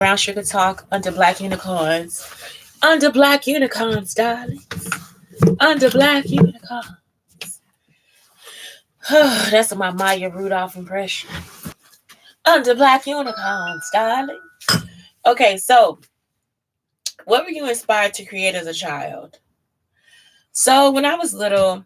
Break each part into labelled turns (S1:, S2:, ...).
S1: Brown Sugar Talk under Black Unicorns. Under Black Unicorns, darling. Under Black Unicorns. That's my Maya Rudolph impression. Under Black Unicorns, darling. Okay, so what were you inspired to create as a child? So when I was little,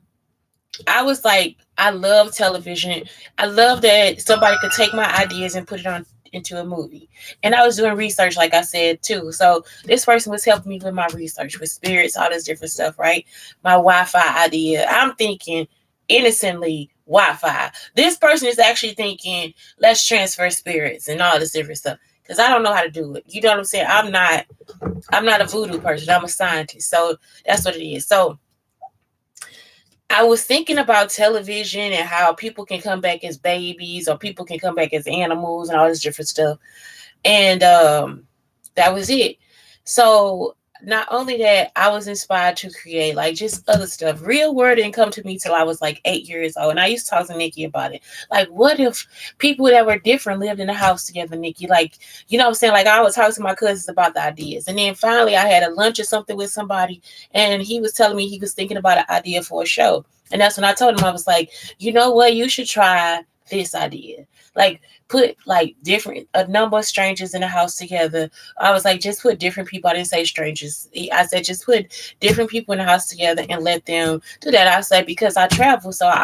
S1: I was like, I love television. I love that somebody could take my ideas and put it on into a movie. And I was doing research, like I said, too. So this person was helping me with my research, with spirits, all this different stuff, right? My Wi-Fi idea. I'm thinking innocently Wi-Fi. This person is actually thinking, let's transfer spirits and all this different stuff. Because I don't know how to do it. You know what I'm saying? I'm not a voodoo person. I'm a scientist. So that's what it is. So I was thinking about television and how people can come back as babies or people can come back as animals and all this different stuff. And that was it. So not only that, I was inspired to create like just other stuff. Real word didn't come to me till I was like 8 years old. And I used to talk to Nikki about it. Like, what if people that were different lived in the house together, Nikki? Like, you know what I'm saying? Like, I would talk to my cousins about the ideas. And then finally I had a lunch or something with somebody, and he was telling me he was thinking about an idea for a show. And that's when I told him, I was like, you know what? You should try this idea. Like, put like different a number of strangers in the house together. I was like, just put different people. I didn't say strangers. I said just put different people in the house together and let them do that. I said because I travel, so I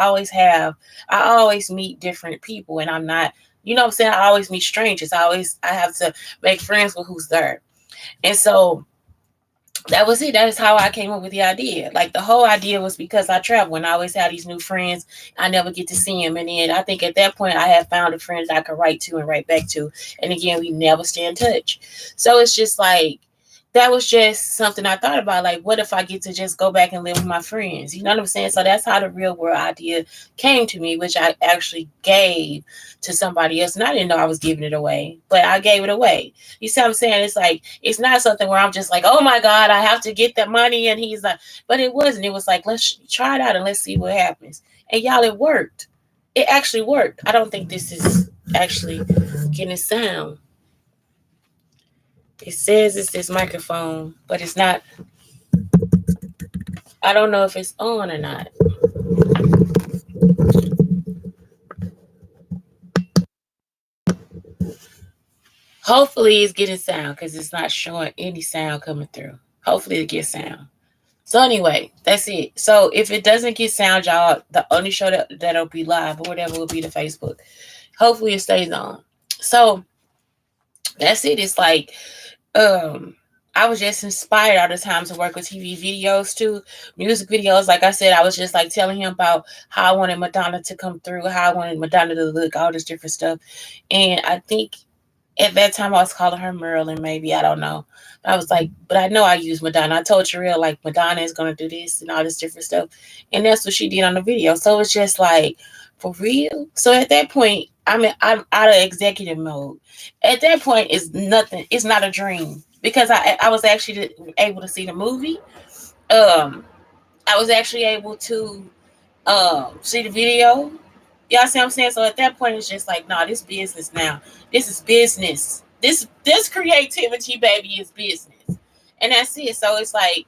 S1: always meet different people, and I'm not, you know what I'm saying? I always meet strangers. I have to make friends with who's there, and so that was it. That is how I came up with the idea. Like the whole idea was because I travel and I always have these new friends. I never get to see them. And then I think at that point I had found a friend that I could write to and write back to. And again, we never stay in touch. So it's just like, that was just something I thought about. Like, what if I get to just go back and live with my friends? You know what I'm saying? So that's how the real world idea came to me, which I actually gave to somebody else. And I didn't know I was giving it away, but I gave it away. You see what I'm saying? It's like, it's not something where I'm just like, oh my God, I have to get that money. And he's like, but it wasn't. It was like, let's try it out and let's see what happens. And y'all, it worked. It actually worked. I don't think this is actually getting sound. It says it's this microphone, but it's not. I don't know if it's on or not. Hopefully it's getting sound because it's not showing any sound coming through. Hopefully it gets sound. So anyway, that's it. So if it doesn't get sound, y'all, the only show that'll be live or whatever will be the Facebook. Hopefully it stays on. So that's it. It's like I was just inspired all the time to work with TV videos too, music videos. Like I said, I was just like telling him about how I wanted Madonna to come through, how I wanted Madonna to look, all this different stuff. And I think at that time I was calling her Marilyn, maybe, I don't know. But I was like, but I know I use Madonna. I told Sherelle like Madonna is gonna do this and all this different stuff. And that's what she did on the video. So it's just like, for real. So at that point, I'm out of executive mode. At that point, it's nothing. It's not a dream because I was actually able to see the movie. Um, I was actually able to see the video. Y'all see what I'm saying? So at that point, it's just like, nah, this business now. This is business. This creativity, baby, is business, and that's it. So it's like,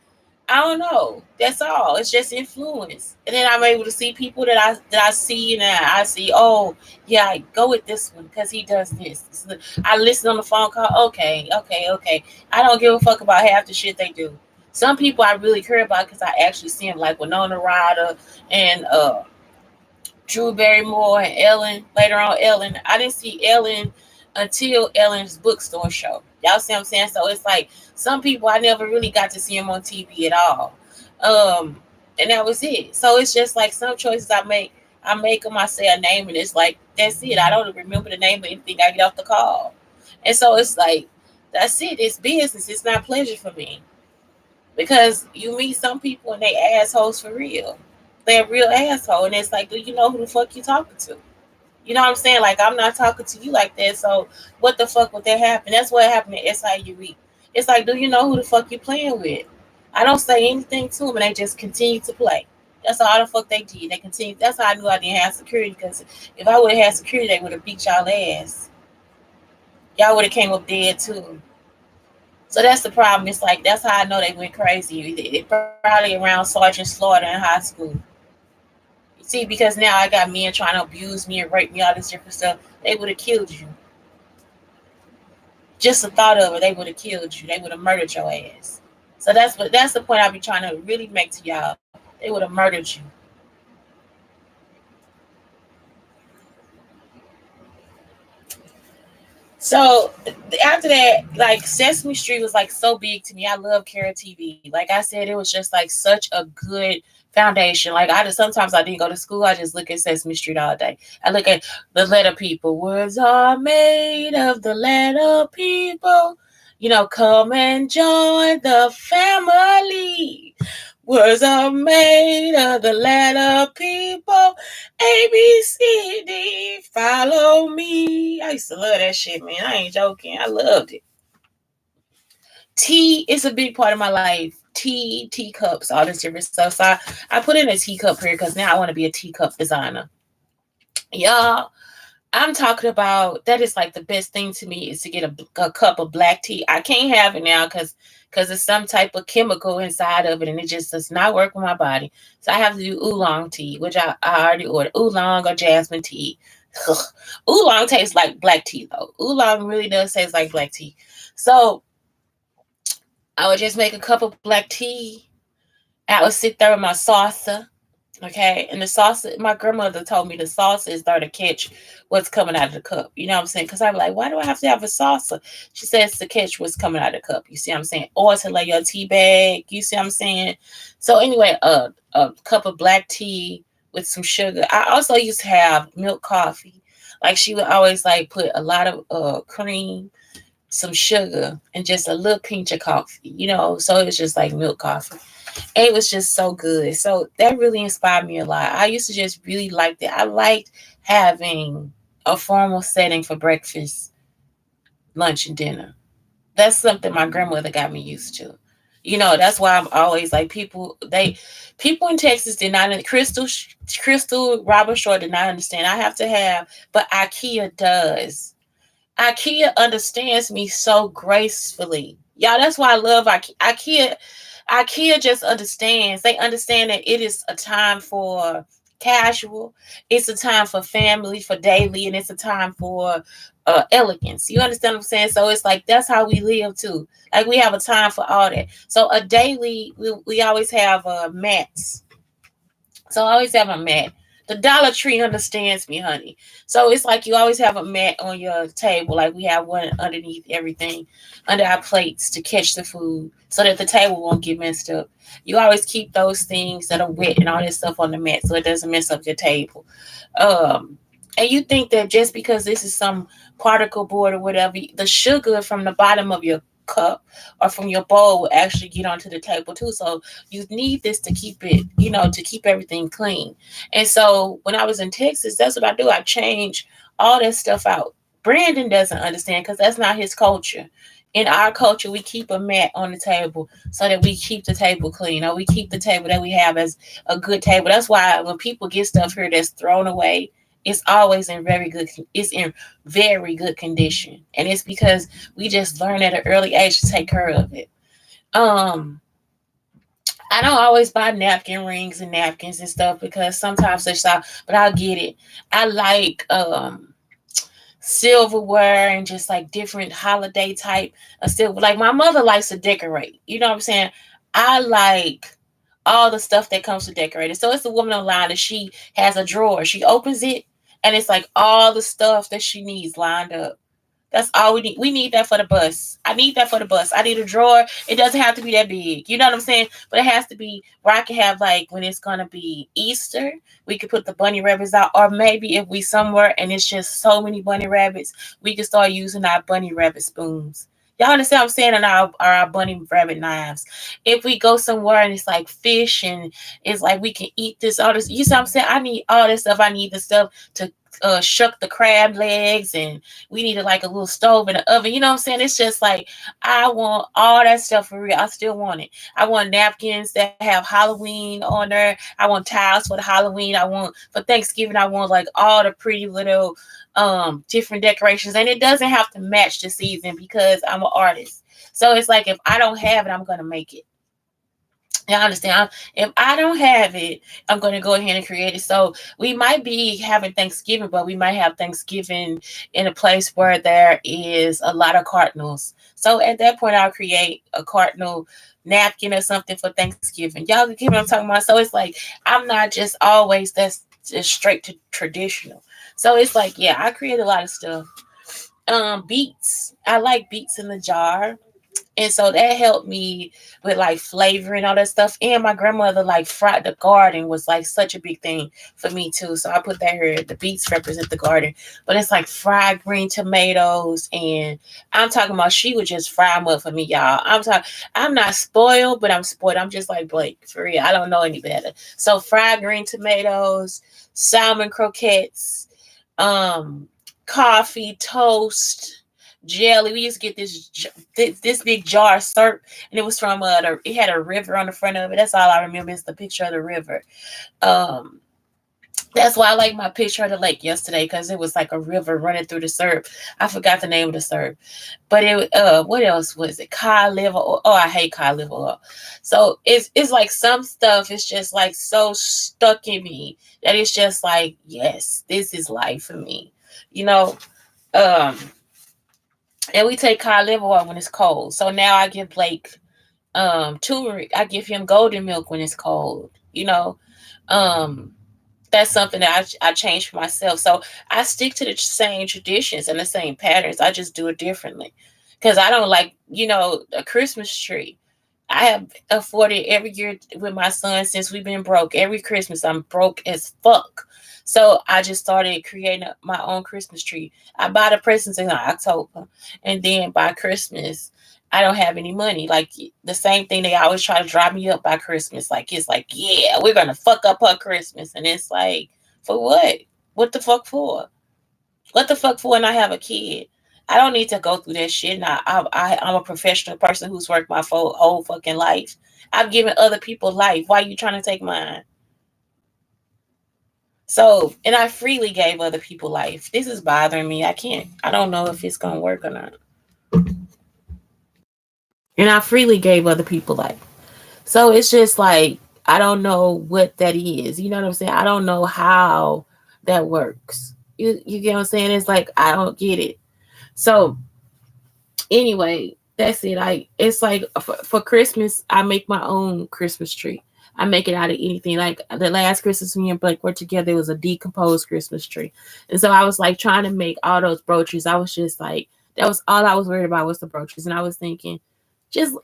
S1: I don't know. That's all. It's just influence, and then I'm able to see people that I see, and I see. Oh, yeah, I go with this one because he does this. I listen on the phone call. Okay, okay, okay. I don't give a fuck about half the shit they do. Some people I really care about because I actually see them, like Winona Ryder and Drew Barrymore and Ellen. Later on, Ellen. I didn't see Ellen until Ellen's bookstore show. Y'all see what I'm saying? So it's like some people I never really got to see them on TV at all. And that was it. So it's just like some choices I make them, I say a name, and it's like, that's it. I don't remember the name of anything I get off the call. And so it's like, that's it. It's business. It's not pleasure for me. Because you meet some people and they assholes for real. They're a real asshole. And it's like, do you know who the fuck you talking to? You know what I'm saying? Like, I'm not talking to you like that. So what the fuck would that happen? That's what happened at SIUE. It's like, do you know who the fuck you playing with? I don't say anything to them, and they just continue to play. That's all the fuck they did. They continue. That's how I knew I didn't have security, because if I would have had security, they would have beat y'all ass. Y'all would have came up dead too. So that's the problem. It's like that's how I know they went crazy. They probably around Sergeant Slaughter in high school. You see, because now I got men trying to abuse me and rape me, all this different stuff. They would have killed you. Just the thought of it, they would have killed you. They would have murdered your ass. So that's the point I be trying to really make to y'all. They would have murdered you. So after that, like Sesame Street was like so big to me. I love Carol TV. Like I said, it was just like such a good foundation. Like I just sometimes I didn't go to school. I just look at Sesame Street all day. I look at the letter people. Words are made of the letter people. Come and join the family. Words are made of the letter people. A, B, C, D, follow me. I used to love that shit, man. I ain't joking. I loved it. Tea is a big part of my life. Tea, teacups, all this different stuff. So I put in a teacup here because now I want to be a teacup designer. Y'all, I'm talking about that is like the best thing to me is to get a cup of black tea. I can't have it now because it's some type of chemical inside of it and it just does not work with my body. So I have to do oolong tea, which I already ordered. Oolong or jasmine tea. Oolong tastes like black tea though. Oolong really does taste like black tea. So I would just make a cup of black tea. I would sit there with my salsa. Okay, and the sauce, my grandmother told me the sauce is there to catch what's coming out of the cup. You know what I'm saying? Because I'm like, why do I have to have a salsa? She says to catch what's coming out of the cup. You see what I'm saying? Or to lay your tea bag. You see what I'm saying? So anyway, a cup of black tea with some sugar. I also used to have milk coffee. Like she would always like put a lot of cream, some sugar, and just a little pinch of coffee. So it was just like milk coffee. It was just so good. So that really inspired me a lot. I used to just really like that. I liked having a formal setting for breakfast, lunch, and dinner. That's something my grandmother got me used to. That's why I'm always like people in Texas did not Crystal Robert Shore did not understand. I have to have, but IKEA does. IKEA understands me so gracefully. Y'all, that's why I love IKEA. IKEA just understands. They understand that it is a time for casual, it's a time for family, for daily, and it's a time for elegance. You understand what I'm saying? So it's like that's how we live too. Like we have a time for all that. So a daily, we always have mats. So I always have a mat. The Dollar Tree understands me, honey. So it's like you always have a mat on your table. Like we have one underneath everything, under our plates to catch the food so that the table won't get messed up. You always keep those things that are wet and all this stuff on the mat so it doesn't mess up your table. And you think that just because this is some particle board or whatever, the sugar from the bottom of your cup or from your bowl will actually get onto the table too. So you need this to keep it, to keep everything clean. And so when I was in Texas, that's what I do. I change all that stuff out. Brandon doesn't understand because that's not his culture. In our culture, we keep a mat on the table so that we keep the table clean, or we keep the table that we have as a good table. That's why when people get stuff here that's thrown away, it's always in very good condition. And it's because we just learn at an early age to take care of it. Um, I don't always buy napkin rings and napkins and stuff because sometimes they're soft, but I'll get it. I like silverware and just like different holiday type of silver. Like my mother likes to decorate. You know what I'm saying? I like all the stuff that comes with decorating. So it's a woman online that she has a drawer. She opens it and it's like all the stuff that she needs lined up. That's all we need. We need that for the bus. I need that for the bus. I need a drawer. It doesn't have to be that big. You know what I'm saying? But it has to be where I can have like when it's gonna be Easter, we could put the bunny rabbits out. Or maybe if we somewhere and it's just so many bunny rabbits, we can start using our bunny rabbit spoons. Y'all understand what I'm saying? And our bunny rabbit knives. If we go somewhere and it's like fish and it's like we can eat this, all this. You see what I'm saying? I need all this stuff. I need the stuff to shuck the crab legs, and we needed like a little stove in the oven. You know what I'm saying? It's just like I want all that stuff for real. I still want it. I want napkins that have Halloween on there. I want tiles for the Halloween. I want for Thanksgiving. I want like all the pretty little different decorations, and it doesn't have to match the season because I'm an artist. So it's like if I don't have it, I'm gonna make it. You understand? If I don't have it, I'm going to go ahead and create it. So we might be having Thanksgiving, but we might have Thanksgiving in a place where there is a lot of cardinals. So at that point, I'll create a cardinal napkin or something for Thanksgiving. Y'all get what I'm talking about? So it's like I'm not just always that's just straight to traditional. So it's like, yeah, I create a lot of stuff. Beets. I like beets in the jar. And so that helped me with like flavor and all that stuff. And my grandmother like fried the garden was like such a big thing for me too. So I put that here. The beets represent the garden, but it's like fried green tomatoes. And I'm talking about she would just fry them up for me, y'all. I'm not spoiled, but I'm spoiled. I'm just like Blake for real. I don't know any better. So fried green tomatoes, salmon croquettes, um, coffee, toast, jelly. We used to get this big jar of syrup, and it was from it had a river on the front of it. That's all I remember is the picture of the river. Um, that's why I like my picture of the lake yesterday because it was like a river running through the syrup. I forgot the name of the syrup, but it what else was it? Cod liver oil. Oh, I hate cod liver oil. So it's like some stuff is just like so stuck in me that it's just like yes, this is life for me, you know. Um, and we take cod liver oil when it's cold. So now I give Blake turmeric. I give him golden milk when it's cold. You know, um, that's something that I changed for myself. So I stick to the same traditions and the same patterns. I just do it differently because I don't like a Christmas tree. I have afforded every year with my son since we've been broke. Every Christmas, I'm broke as fuck. So I just started creating my own Christmas tree. I buy the presents in October, and then by Christmas, I don't have any money. Like the same thing they always try to drive me up by Christmas. Like it's like, yeah, we're gonna fuck up her Christmas, and it's like, for what? What the fuck for? What the fuck for when I have a kid? I don't need to go through that shit. Now, I'm a professional person who's worked my whole fucking life. I've given other people life. Why are you trying to take mine? So, and I freely gave other people life. This is bothering me. I don't know if it's going to work or not. And I freely gave other people life. So it's just like, I don't know what that is. You know what I'm saying? I don't know how that works. You get what I'm saying? It's like, I don't get it. So anyway, that's it. It's like for Christmas, I make my own Christmas tree. I make it out of anything. Like the last Christmas me and Blake were together, it was a decomposed Christmas tree. And so I was like trying to make all those brooches. I was just like, that was all I was worried about was the brooches. And I was thinking,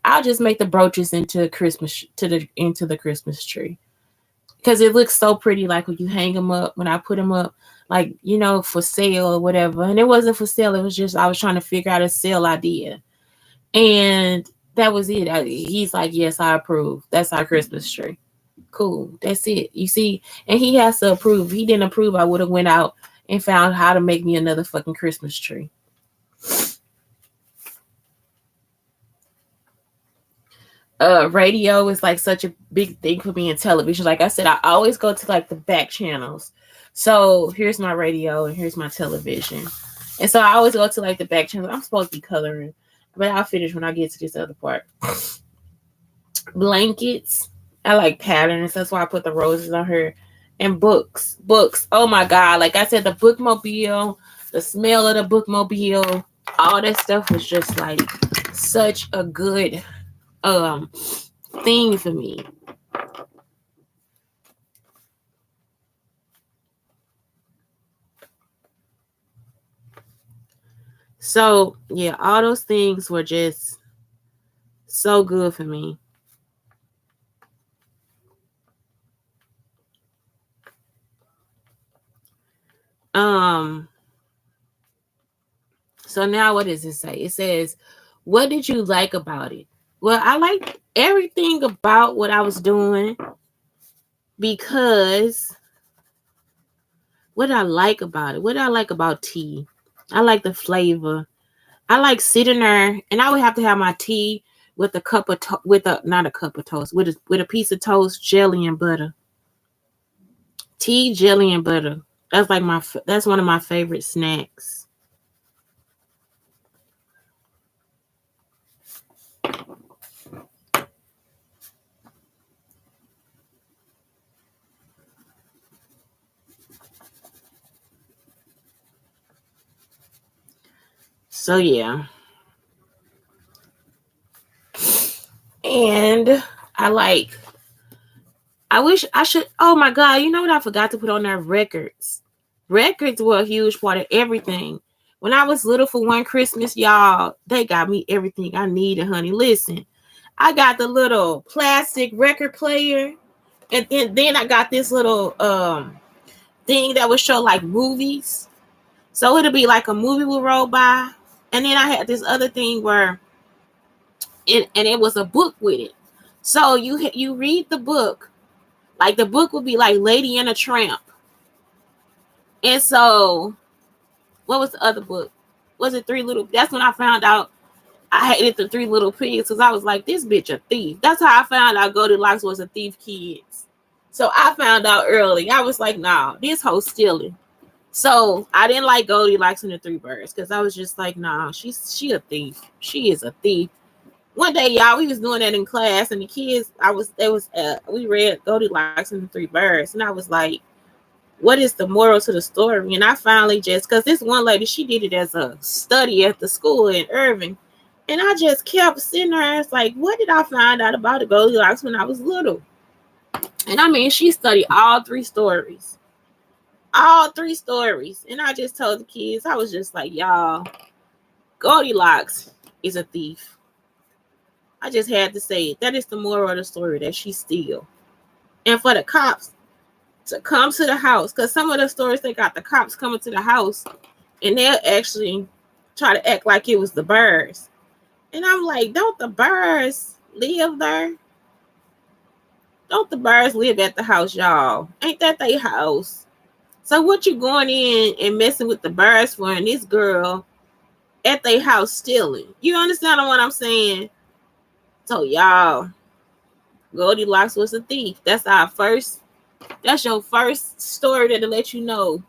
S1: I'll just make the brooches into the Christmas tree. Because it looks so pretty, like when you hang them up, when I put them up, like, for sale or whatever. And it wasn't for sale. It was just, I was trying to figure out a sale idea. And that was it. He's like, yes, I approve. That's our Christmas tree. Cool. That's it. You see, and he has to approve. If he didn't approve, I would have went out and found how to make me another fucking Christmas tree. Radio is like such a big thing for me in television. Like I said, I always go to like the back channels. So here's my radio and here's my television. And so I always go to like the back channel. I'm supposed to be coloring, but I'll finish when I get to this other part. Blankets. I like patterns. That's why I put the roses on her. And books. Books. Oh my God. Like I said, the bookmobile, the smell of the bookmobile, all that stuff was just like such a good thing for me. So yeah, all those things were just so good for me. Um so now what does it say? It says, what did you like about it? Well, I liked everything about what I was doing because what did I like about it? What did I like about tea? I like the flavor. I like sitting there, and I would have to have my tea with a cup of with a not a cup of toast with a piece of toast, jelly and butter. Tea, jelly, and butter. That's one of my favorite snacks. So yeah. And I wish I should. Oh my God. You know what I forgot to put on there? Records. Records were a huge part of everything. When I was little for one Christmas, y'all, they got me everything I needed, honey. Listen, I got the little plastic record player. And then I got this little thing that would show like movies. So it'll be like a movie will roll by. And then I had this other thing where it was a book with it. So you read the book. Like the book would be like Lady and a Tramp. And so what was the other book? Was it Three Little? That's when I found out I hated the Three Little Pigs because I was like, this bitch a thief. That's how I found out Goldilocks was a thief kids. So I found out early. I was like, nah, this hoe stealing. So I didn't like Goldilocks and the Three Birds because I was just like, nah, she a thief. She is a thief. One day, y'all, we was doing that in class, and the kids, we read Goldilocks and the Three Birds, and I was like, what is the moral to the story? And I finally just, because this one lady, she did it as a study at the school in Irving, and I just kept sitting there. It's like, what did I find out about the Goldilocks when I was little? And I mean, she studied all three stories. All three stories. And I just told the kids, I was just like, y'all, Goldilocks is a thief. I just had to say it. That is the moral of the story, that she steal. And for the cops to come to the house, because some of the stories, they got the cops coming to the house, and they'll actually try to act like it was the birds. And I'm like, don't the birds live there? Don't the birds live at the house, y'all? Ain't that their house? So what you going in and messing with the birds for, and this girl at their house stealing? You understand what I'm saying? So y'all, Goldilocks was a thief. That's your first story that'll let you know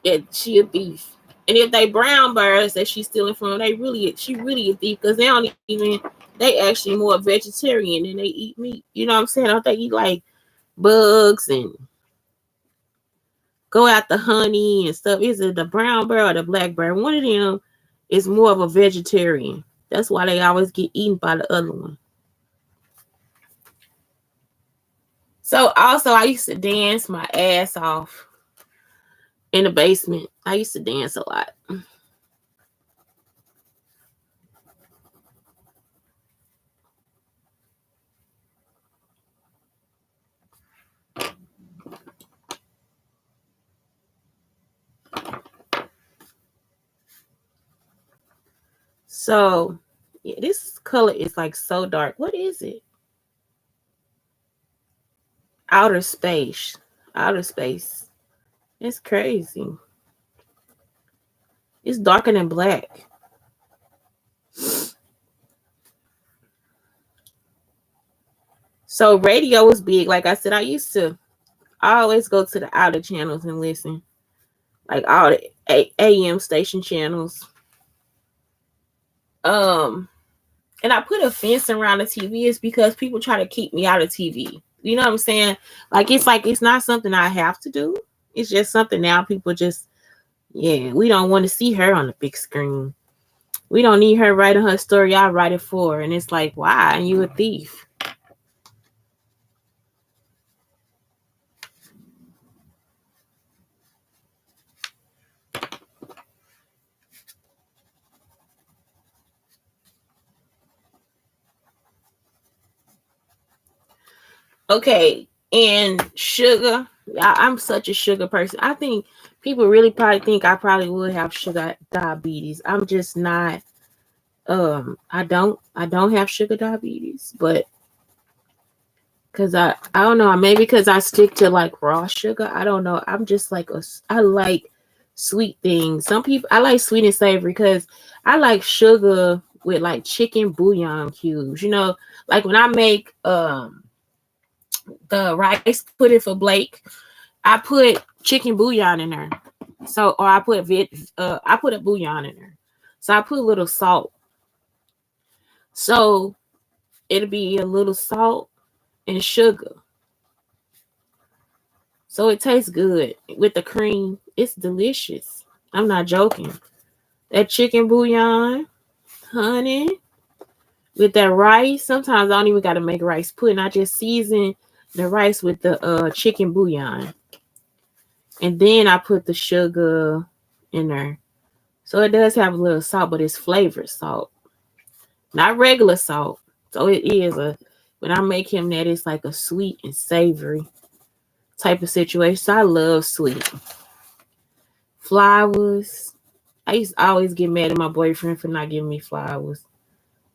S1: that she a thief. And if they brown birds that she's stealing from, she really a thief, because they actually more vegetarian than they eat meat. You know what I'm saying? Don't they eat like bugs and go out the honey and stuff? Is it the brown bird or the black bird? One of them is more of a vegetarian. That's why they always get eaten by the other one. So also, I used to dance my ass off in the basement. I used to dance a lot. So, yeah, this color is like so dark. What is it? Outer space. Outer space. It's crazy. It's darker than black. So radio was big. Like I said, I always go to the outer channels and listen. Like all the AM station channels. And I put a fence around the TV is because people try to keep me out of TV. You know what I'm saying? Like it's not something I have to do. It's just something now people just, yeah, we don't want to see her on the big screen. We don't need her writing her story. I write it for her. And it's like, why? And you a thief. Okay. And sugar. I'm such a sugar person. I think people really probably think I probably would have sugar diabetes. I'm just not. I don't have sugar diabetes, but because I don't know, maybe because I stick to like raw sugar. I don't know. I'm just like I like sweet things. Some people, I like sweet and savory because I like sugar with like chicken bouillon cubes. You know, like when I make the rice pudding for Blake, I put chicken bouillon in there. So, or I put I put a bouillon in there. So I put a little salt. So it'll be a little salt and sugar. So it tastes good with the cream. It's delicious. I'm not joking. that chicken bouillon, honey, with that rice. Sometimes I don't even gotta make rice pudding. I just season the rice with the chicken bouillon. And then I put the sugar in there. So it does have a little salt, but it's flavored salt. Not regular salt. So it is when I make him that, it's like a sweet and savory type of situation. So I love sweet. Flowers. I used to always get mad at my boyfriend for not giving me flowers.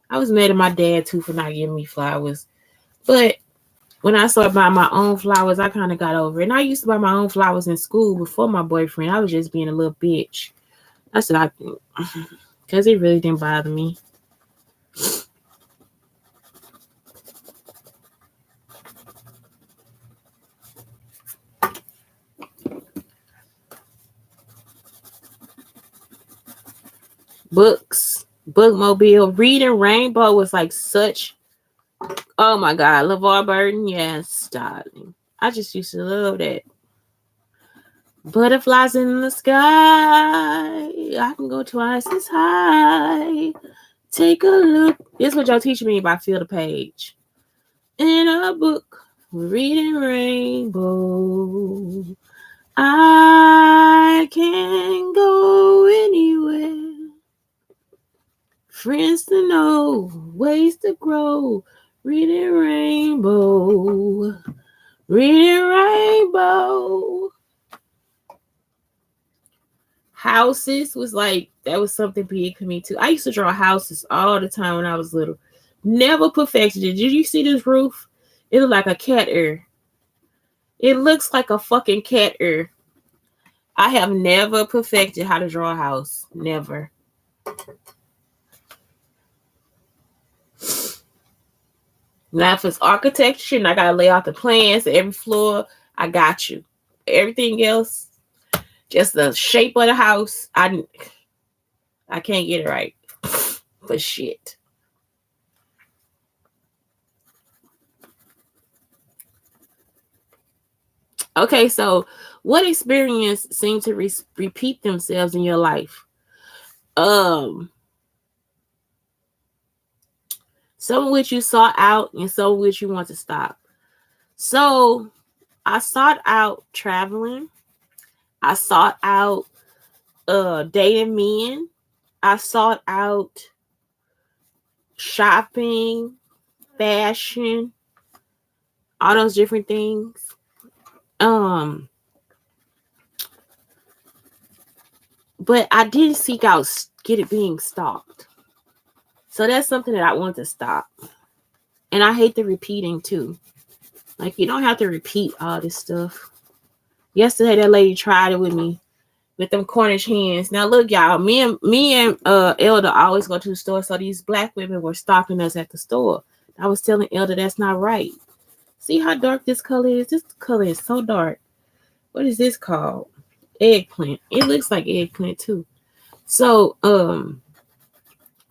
S1: I was mad at my dad too for not giving me flowers. But when I started buying my own flowers, I kind of got over it. And I used to buy my own flowers in school before my boyfriend. I was just being a little bitch. That's what I think. Because it really didn't bother me. Books, bookmobile, reading Rainbow was like such. Oh my God, LeVar Burton, yes, darling. I just used to love that. Butterflies in the sky. I can go twice as high. Take a look. This is what y'all teaching me about Feel the Page. In a book, reading Rainbow. I can go anywhere. Friends to know, ways to grow. Reading Rainbow. Reading Rainbow. Houses was like, that was something big for me too. I used to draw houses all the time when I was little. Never perfected it. Did you see this roof? It looked like a cat ear. It looks like a fucking cat ear. I have never perfected how to draw a house. Never. Now, if it's architecture and I gotta lay out the plans to every floor, I got you. Everything else, just the shape of the house, I can't get it right. For shit. Okay, so what experience seem to repeat themselves in your life? Some of which you sought out and some of which you want to stop. So I sought out traveling. I sought out dating men. I sought out shopping, fashion, all those different things. But I didn't seek out get it being stalked. So that's something that I want to stop. And I hate the repeating too. Like, you don't have to repeat all this stuff. Yesterday, that lady tried it with me with them Cornish hens. Now, look, y'all, me and Elder always go to the store. So these black women were stalking us at the store. I was telling Elder that's not right. See how dark this color is? This color is so dark. What is this called? Eggplant. It looks like eggplant too. So,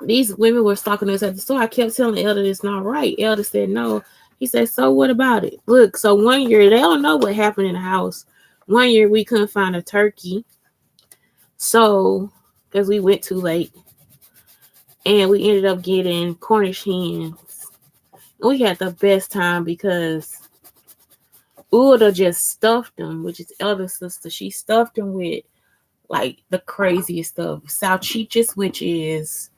S1: these women were stalking us at the store. I kept telling the Elder it's not right. Elder said no. He said, so what about it? Look, so one year, they don't know what happened in the house. One year we couldn't find a turkey. So, because we went too late. And we ended up getting Cornish hens. We had the best time because Ulda just stuffed them, which is Elder sister. She stuffed them with like the craziest stuff. Salchichas, which is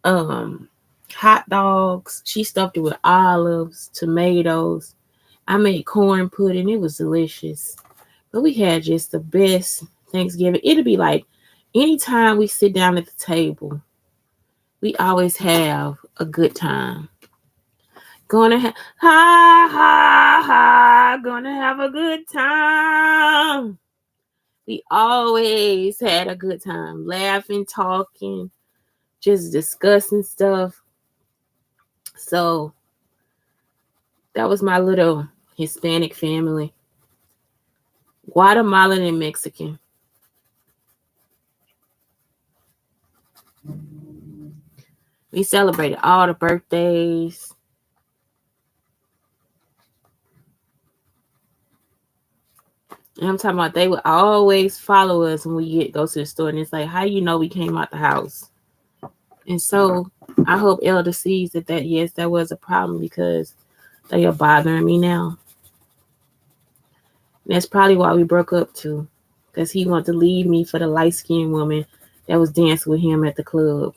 S1: hot dogs. She stuffed it with olives, tomatoes. I made corn pudding. It was delicious. But we had just the best Thanksgiving. It'll be like anytime we sit down at the table, we always have a good time. Gonna have gonna have a good time. We always had a good time, laughing, talking, just discussing stuff. So that was my little Hispanic family. Guatemalan and Mexican. We celebrated all the birthdays. And I'm talking about they would always follow us when we go to the store, and it's like, how you know we came out the house? And so I hope Elder sees that yes, that was a problem because they are bothering me now. And that's probably why we broke up too, because he wanted to leave me for the light skinned woman that was dancing with him at the club.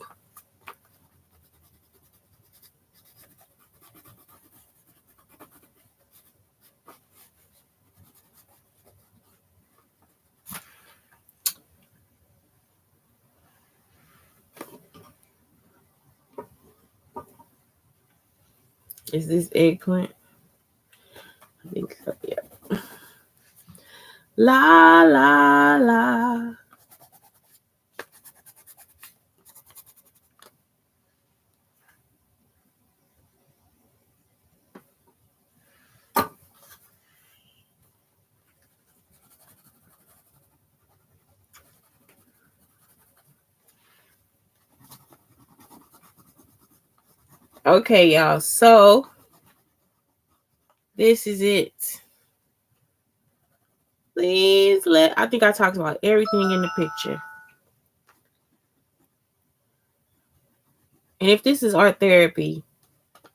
S1: Is this eggplant? I think so, yeah. La la la. Okay, y'all. So this is it. Please I think I talked about everything in the picture. And if this is art therapy,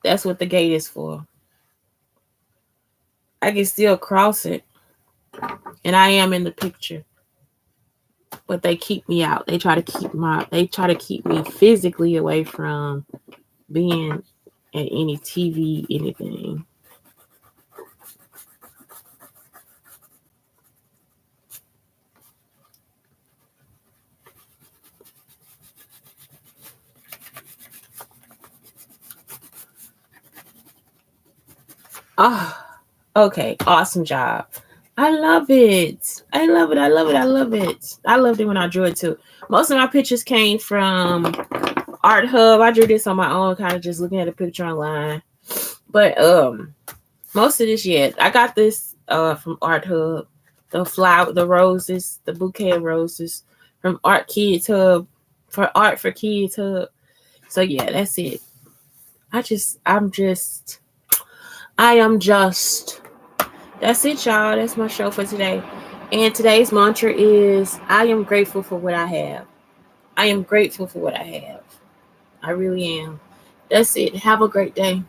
S1: that's what the gate is for. I can still cross it. And I am in the picture. But they keep me out. They try to keep me physically away from being at any TV, anything. Oh, okay. Awesome job. I love it. I love it. I love it. I love it. I loved it when I drew it too. Most of my pictures came from Art Hub. I drew this on my own, kind of just looking at a picture online. But most of this, yeah, I got this from Art Hub. The roses, the bouquet of roses from Art Kids Hub, for Art for Kids Hub. So yeah, that's it. I am just. That's it, y'all. That's my show for today. And today's mantra is I am grateful for what I have. I am grateful for what I have. I really am. That's it. Have a great day.